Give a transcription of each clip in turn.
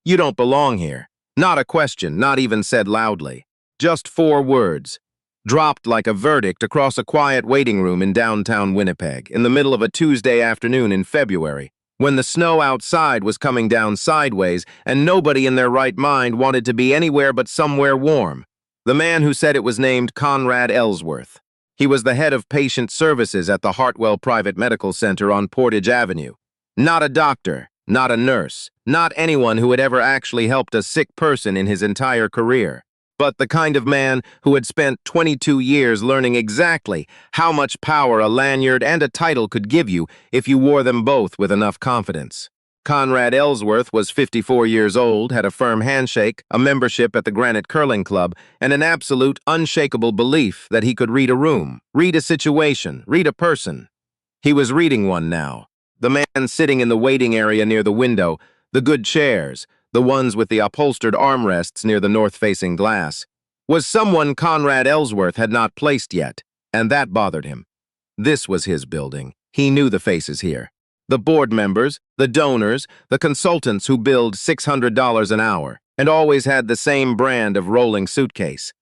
"You don't belong here." Not a question, not even said loudly. Just 4 words, dropped like a verdict across a quiet waiting room in downtown Winnipeg, in the middle of a Tuesday afternoon in February, when the snow outside was coming down sideways and nobody in their right mind wanted to be anywhere but somewhere warm. The man who said it was named Conrad Ellsworth. He was the head of patient services at the Hartwell Private Medical Center on Portage Avenue. Not a doctor, not a nurse, not anyone who had ever actually helped a sick person in his entire career, but the kind of man who had spent 22 years learning exactly how much power a lanyard and a title could give you if you wore them both with enough confidence. Conrad Ellsworth was 54 years old, had a firm handshake, a membership at the Granite Curling Club, and an absolute, unshakable belief that he could read a room, read a situation, read a person. He was reading one now. The man sitting in the waiting area near the window, the good chairs, the ones with the upholstered armrests near the north-facing glass, was someone Conrad Ellsworth had not placed yet, and that bothered him. This was his building. He knew the faces here. The board members, the donors, the consultants who billed $600 an hour, and always had the same brand of rolling suitcase.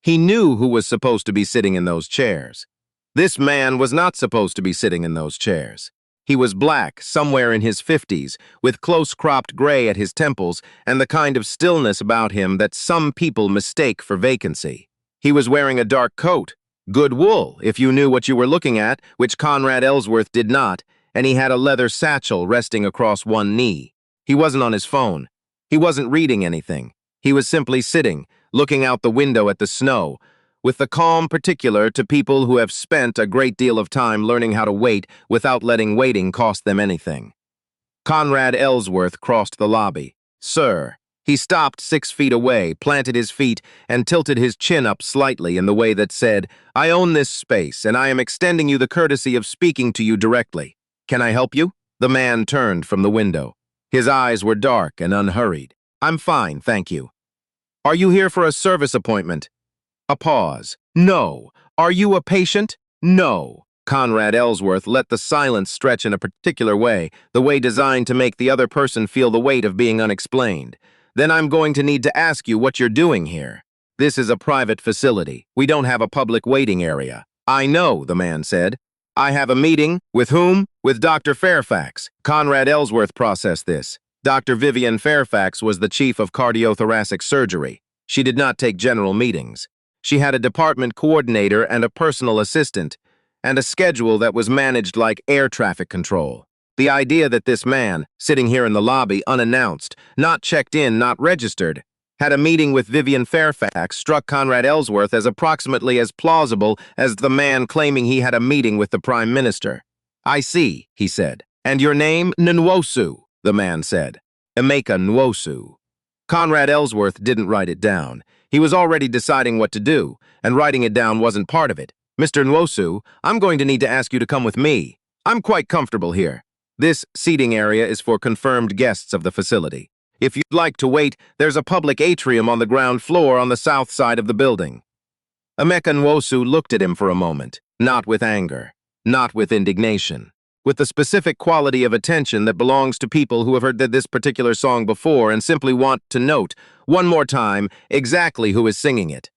He knew who was supposed to be sitting in those chairs. This man was not supposed to be sitting in those chairs. He was black, somewhere in his 50s, with close-cropped gray at his temples and the kind of stillness about him that some people mistake for vacancy. He was wearing a dark coat, good wool, if you knew what you were looking at, which Conrad Ellsworth did not, and he had a leather satchel resting across one knee. He wasn't on his phone. He wasn't reading anything. He was simply sitting, looking out the window at the snow, with the calm particular to people who have spent a great deal of time learning how to wait without letting waiting cost them anything. Conrad Ellsworth crossed the lobby. "Sir." He stopped 6 feet away, planted his feet, and tilted his chin up slightly in the way that said, "I own this space, and I am extending you the courtesy of speaking to you directly. Can I help you?" The man turned from the window. His eyes were dark and unhurried. "I'm fine, thank you." "Are you here for a service appointment?" A pause. "No." "Are you a patient?" "No." Conrad Ellsworth let the silence stretch in a particular way, the way designed to make the other person feel the weight of being unexplained. "Then I'm going to need to ask you what you're doing here. This is a private facility. We don't have a public waiting area." "I know," the man said. "I have a meeting." "With whom?" "With Dr. Fairfax." Conrad Ellsworth processed this. Dr. Vivian Fairfax was the chief of cardiothoracic surgery. She did not take general meetings. She had a department coordinator and a personal assistant, and a schedule that was managed like air traffic control. The idea that this man, sitting here in the lobby unannounced, not checked in, not registered, had a meeting with Vivian Fairfax struck Conrad Ellsworth as approximately as plausible as the man claiming he had a meeting with the Prime Minister. "I see," he said. "And your name?" "Nwosu," the man said. "Emeka Nwosu." Conrad Ellsworth didn't write it down. He was already deciding what to do, and writing it down wasn't part of it. "Mr. Nwosu, I'm going to need to ask you to come with me. I'm quite comfortable here. This seating area is for confirmed guests of the facility. If you'd like to wait, there's a public atrium on the ground floor on the south side of the building." Emeka Nwosu looked at him for a moment, not with anger, not with indignation, with the specific quality of attention that belongs to people who have heard this particular song before and simply want to note, one more time, exactly who is singing it.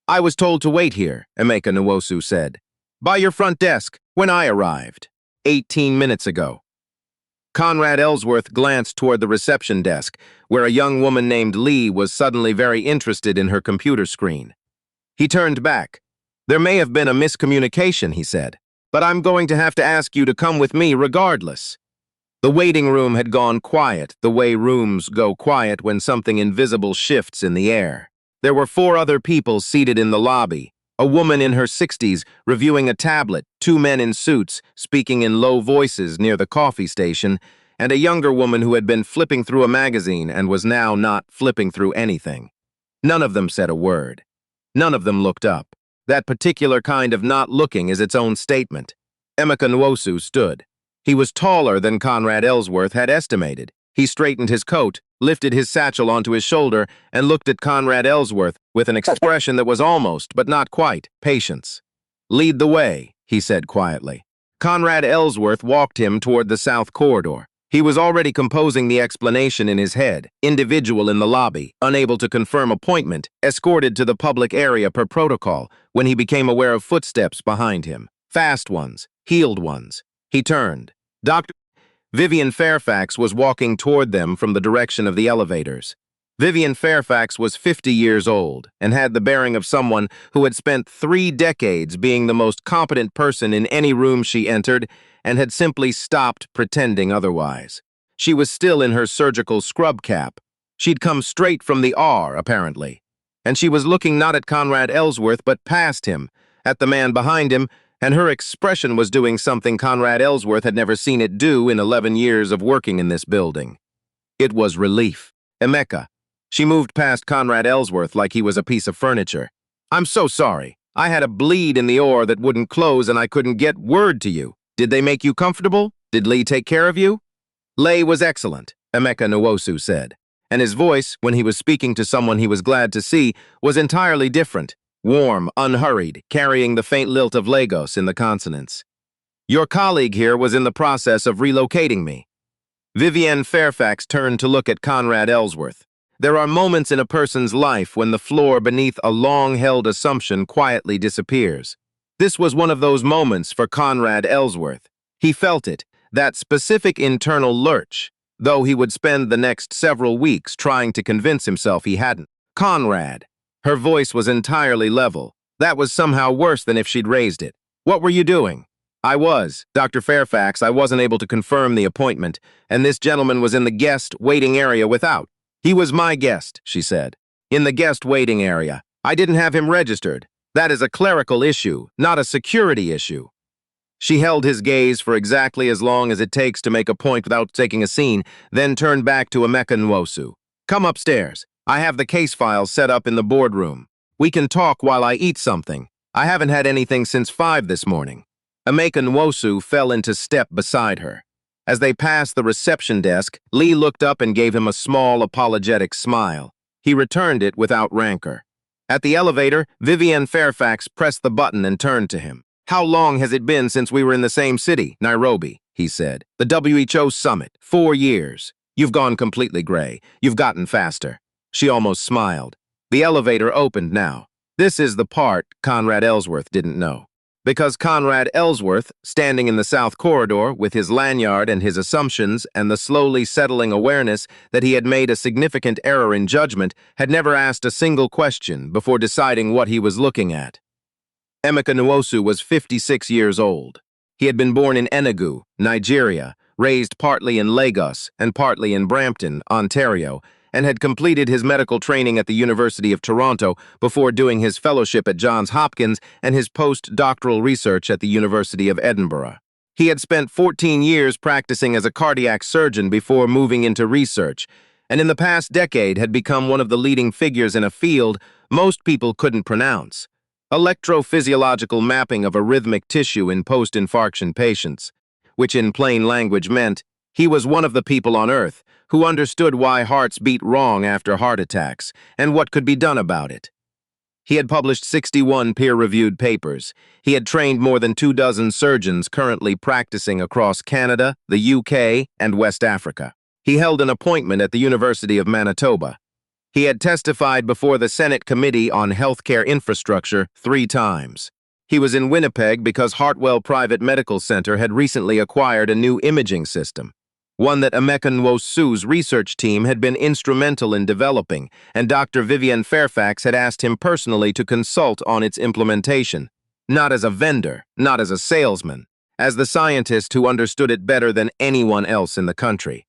"I was told to wait here," Emeka Nwosu said. "By your front desk, when I arrived. 18 minutes ago." Conrad Ellsworth glanced toward the reception desk, where a young woman named Lee was suddenly very interested in her computer screen. He turned back. "There may have been a miscommunication," he said, "but I'm going to have to ask you to come with me regardless." The waiting room had gone quiet, the way rooms go quiet when something invisible shifts in the air. There were 4 other people seated in the lobby, a woman in her 60s reviewing a tablet, 2 men in suits speaking in low voices near the coffee station, and a younger woman who had been flipping through a magazine and was now not flipping through anything. None of them said a word. None of them looked up. That particular kind of not looking is its own statement. Emeka Nwosu stood. He was taller than Conrad Ellsworth had estimated. He straightened his coat, lifted his satchel onto his shoulder, and looked at Conrad Ellsworth with an expression that was almost, but not quite, patience. "Lead the way," he said quietly. Conrad Ellsworth walked him toward the south corridor. He was already composing the explanation in his head. Individual in the lobby, unable to confirm appointment, escorted to the public area per protocol, when he became aware of footsteps behind him. Fast ones, heeled ones. He turned. Dr. Vivian Fairfax was walking toward them from the direction of the elevators. Vivian Fairfax was 50 years old and had the bearing of someone who had spent 3 decades being the most competent person in any room she entered and had simply stopped pretending otherwise. She was still in her surgical scrub cap. She'd come straight from the R, apparently. And she was looking not at Conrad Ellsworth but past him, at the man behind him, and her expression was doing something Conrad Ellsworth had never seen it do in 11 years of working in this building. It was relief. Emeka. She moved past Conrad Ellsworth like he was a piece of furniture. "I'm so sorry. I had a bleed in the oar that wouldn't close and I couldn't get word to you. Did they make you comfortable? Did Lee take care of you?" "Lay was excellent," Emeka Nwosu said, and his voice, when he was speaking to someone he was glad to see, was entirely different, warm, unhurried, carrying the faint lilt of Lagos in the consonants. "Your colleague here was in the process of relocating me." Vivienne Fairfax turned to look at Conrad Ellsworth. There are moments in a person's life when the floor beneath a long-held assumption quietly disappears. This was one of those moments for Conrad Ellsworth. He felt it, that specific internal lurch, though he would spend the next several weeks trying to convince himself he hadn't. "Conrad." Her voice was entirely level. That was somehow worse than if she'd raised it. "What were you doing?" Dr. Fairfax, I wasn't able to confirm the appointment, and this gentleman was in the guest waiting area without. "He was my guest," she said. "In the guest waiting area. I didn't have him registered. That is a clerical issue, not a security issue." She held his gaze for exactly as long as it takes to make a point without taking a scene, then turned back to Emeka Nwosu. "Come upstairs. I have the case files set up in the boardroom. We can talk while I eat something. I haven't had anything since 5 this morning." Emeka Nwosu fell into step beside her. As they passed the reception desk, Lee looked up and gave him a small, apologetic smile. He returned it without rancor. At the elevator, Vivienne Fairfax pressed the button and turned to him. "How long has it been since we were in the same city, Nairobi?" he said. "The WHO summit, 4 years. You've gone completely gray. You've gotten faster." She almost smiled. The elevator opened now. This is the part Conrad Ellsworth didn't know. Because Conrad Ellsworth, standing in the South Corridor with his lanyard and his assumptions and the slowly settling awareness that he had made a significant error in judgment, had never asked a single question before deciding what he was looking at. Emeka Nwosu was 56 years old. He had been born in Enugu, Nigeria, raised partly in Lagos and partly in Brampton, Ontario, and had completed his medical training at the University of Toronto before doing his fellowship at Johns Hopkins and his postdoctoral research at the University of Edinburgh. He had spent 14 years practicing as a cardiac surgeon before moving into research, and in the past decade had become one of the leading figures in a field most people couldn't pronounce: electrophysiological mapping of arrhythmic tissue in post-infarction patients, which in plain language meant he was one of the people on Earth who understood why hearts beat wrong after heart attacks and what could be done about it. He had published 61 peer-reviewed papers. He had trained more than 24 surgeons currently practicing across Canada, the UK, and West Africa. He held an appointment at the University of Manitoba. He had testified before the Senate Committee on Healthcare Infrastructure 3 times. He was in Winnipeg because Hartwell Private Medical Center had recently acquired a new imaging system, one that Emeka Nwosu's research team had been instrumental in developing, and Dr. Vivienne Fairfax had asked him personally to consult on its implementation, not as a vendor, not as a salesman, as the scientist who understood it better than anyone else in the country.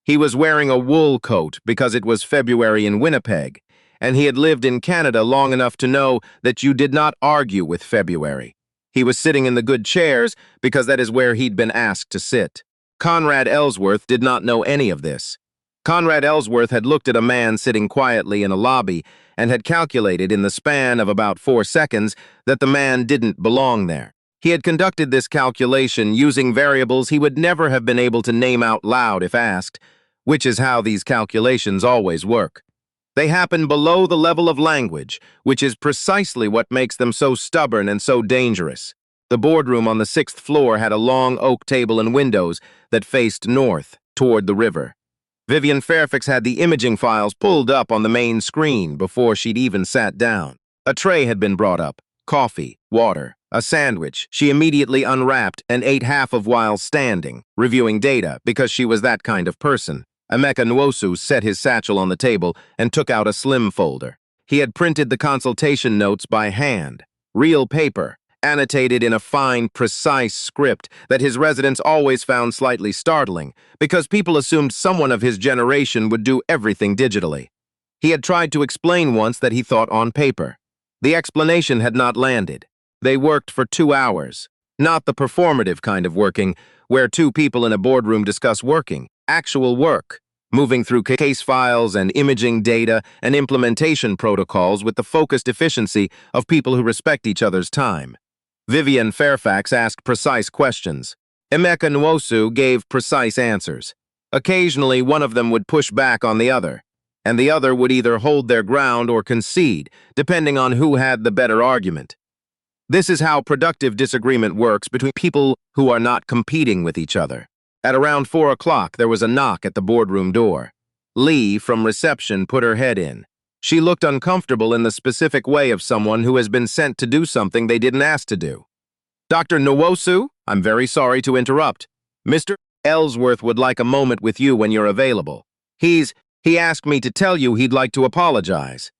He was wearing a wool coat because it was February in Winnipeg, and he had lived in Canada long enough to know that you did not argue with February. He was sitting in the good chairs because that is where he'd been asked to sit. Conrad Ellsworth did not know any of this. Conrad Ellsworth had looked at a man sitting quietly in a lobby and had calculated in the span of about 4 seconds that the man didn't belong there. He had conducted this calculation using variables he would never have been able to name out loud if asked, which is how these calculations always work. They happen below the level of language, which is precisely what makes them so stubborn and so dangerous. The boardroom on the 6th floor had a long oak table and windows that faced north. toward the river. Vivian Fairfax had the imaging files pulled up on the main screen before she'd even sat down. A tray had been brought up, coffee, water, a sandwich. She immediately unwrapped and ate half of while standing, reviewing data, because she was that kind of person. Emeka Nwosu set his satchel on the table and took out a slim folder. He had printed the consultation notes by hand, real paper, annotated in a fine, precise script that his residents always found slightly startling, because people assumed someone of his generation would do everything digitally. He had tried to explain once that he thought on paper. The explanation had not landed. They worked for 2 hours. Not the performative kind of working, where two people in a boardroom discuss working. Actual work. Moving through case files and imaging data and implementation protocols with the focused efficiency of people who respect each other's time. Vivian Fairfax asked precise questions. Emeka Nwosu gave precise answers. Occasionally, one of them would push back on the other, and the other would either hold their ground or concede, depending on who had the better argument. This is how productive disagreement works between people who are not competing with each other. At around 4 o'clock, there was a knock at the boardroom door. Lee, from reception, put her head in. She looked uncomfortable in the specific way of someone who has been sent to do something they didn't ask to do. Dr. Nwosu, I'm very sorry to interrupt. Mr. Ellsworth would like a moment with you when you're available. He asked me to tell you he'd like to apologize.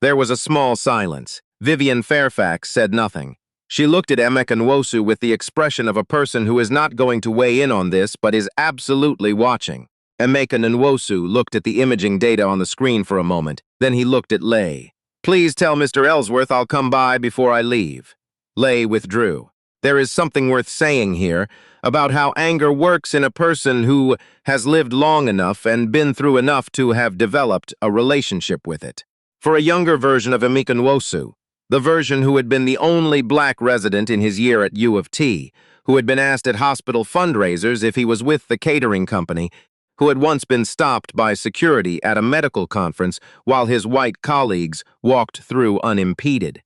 There was a small silence. Vivian Fairfax said nothing. She looked at Emeka Nwosu with the expression of a person who is not going to weigh in on this but is absolutely watching. Emeka Nwosu looked at the imaging data on the screen for a moment. Then he looked at Lay. Please tell Mr. Ellsworth I'll come by before I leave. Lay withdrew. There is something worth saying here about how anger works in a person who has lived long enough and been through enough to have developed a relationship with it. For a younger version of Emeka Nwosu, the version who had been the only black resident in his year at U of T, who had been asked at hospital fundraisers if he was with the catering company, who had once been stopped by security at a medical conference while his white colleagues walked through unimpeded.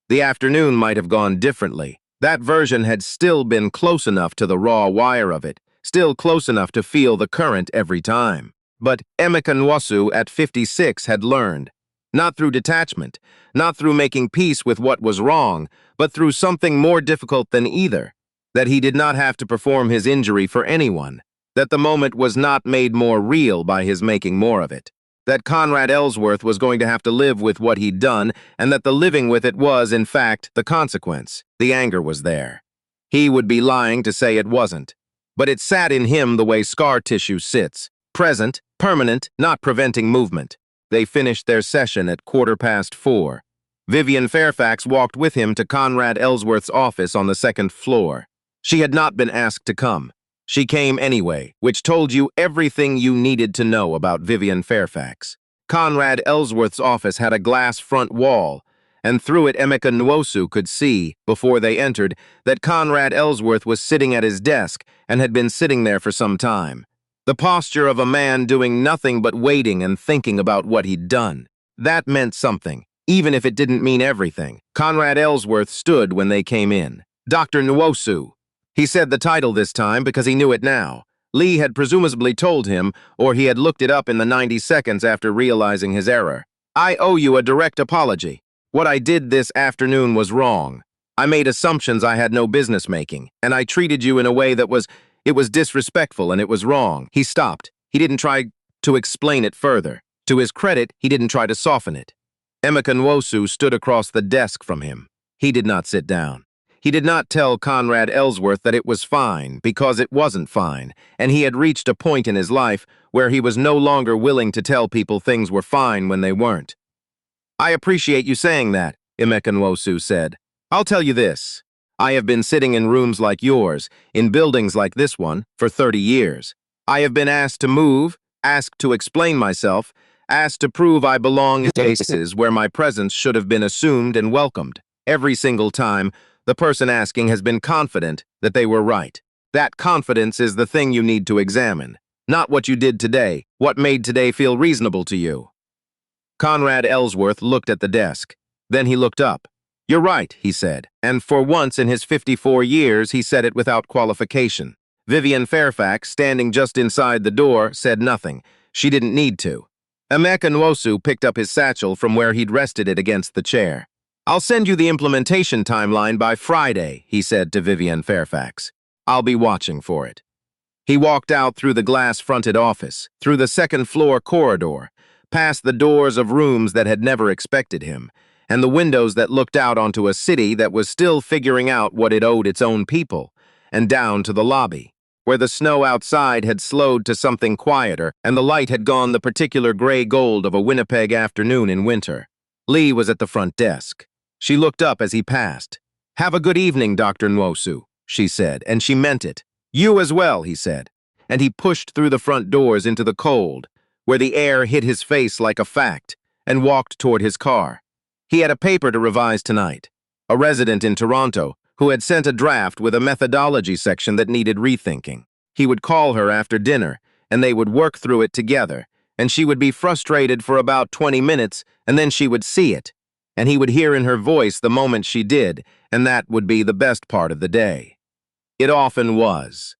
The afternoon might have gone differently. That version had still been close enough to the raw wire of it, still close enough to feel the current every time. But Emeka Nwosu at 56 had learned. Not through detachment, not through making peace with what was wrong, but through something more difficult than either, that he did not have to perform his injury for anyone, that the moment was not made more real by his making more of it, that Conrad Ellsworth was going to have to live with what he'd done, and that the living with it was, in fact, the consequence. The anger was there. He would be lying to say it wasn't. But it sat in him the way scar tissue sits, present, permanent, not preventing movement. They finished their session at 4:15. Vivian Fairfax walked with him to Conrad Ellsworth's office on the 2nd floor. She had not been asked to come. She came anyway, which told you everything you needed to know about Vivian Fairfax. Conrad Ellsworth's office had a glass front wall, and through it Emeka Nwosu could see, before they entered, that Conrad Ellsworth was sitting at his desk and had been sitting there for some time. The posture of a man doing nothing but waiting and thinking about what he'd done. That meant something, even if it didn't mean everything. Conrad Ellsworth stood when they came in. Dr. Nwosu. He said the title this time because he knew it now. Lee had presumably told him, or he had looked it up in the 90 seconds after realizing his error. I owe you a direct apology. What I did this afternoon was wrong. I made assumptions I had no business making, and I treated you in a way that was disrespectful and it was wrong. He stopped. He didn't try to explain it further. To his credit, he didn't try to soften it. Emeka Nwosu stood across the desk from him. He did not sit down. He did not tell Conrad Ellsworth that it was fine, because it wasn't fine, and he had reached a point in his life where he was no longer willing to tell people things were fine when they weren't. I appreciate you saying that, Emeka Nwosu said. I'll tell you this. I have been sitting in rooms like yours, in buildings like this one, for 30 years. I have been asked to move, asked to explain myself, asked to prove I belong in places where my presence should have been assumed and welcomed. Every single time, the person asking has been confident that they were right. That confidence is the thing you need to examine. Not what you did today, what made today feel reasonable to you. Conrad Ellsworth looked at the desk. Then he looked up. You're right, he said, and for once in his 54 years he said it without qualification. Vivian Fairfax, standing just inside the door, said nothing. She didn't need to. Emeka Nwosu picked up his satchel from where he'd rested it against the chair. "I'll send you the implementation timeline by Friday," he said to Vivian Fairfax. "I'll be watching for it." He walked out through the glass-fronted office, through the second-floor corridor, past the doors of rooms that had never expected him, and the windows that looked out onto a city that was still figuring out what it owed its own people, and down to the lobby, where the snow outside had slowed to something quieter and the light had gone the particular gray gold of a Winnipeg afternoon in winter. Lee was at the front desk. She looked up as he passed. "Have a good evening, Dr. Nwosu," she said, and she meant it. "You as well," he said, and he pushed through the front doors into the cold, where the air hit his face like a fact, and walked toward his car. He had a paper to revise tonight. A resident in Toronto who had sent a draft with a methodology section that needed rethinking. He would call her after dinner, and they would work through it together, and she would be frustrated for about 20 minutes, and then she would see it, and he would hear in her voice the moment she did, and that would be the best part of the day. It often was.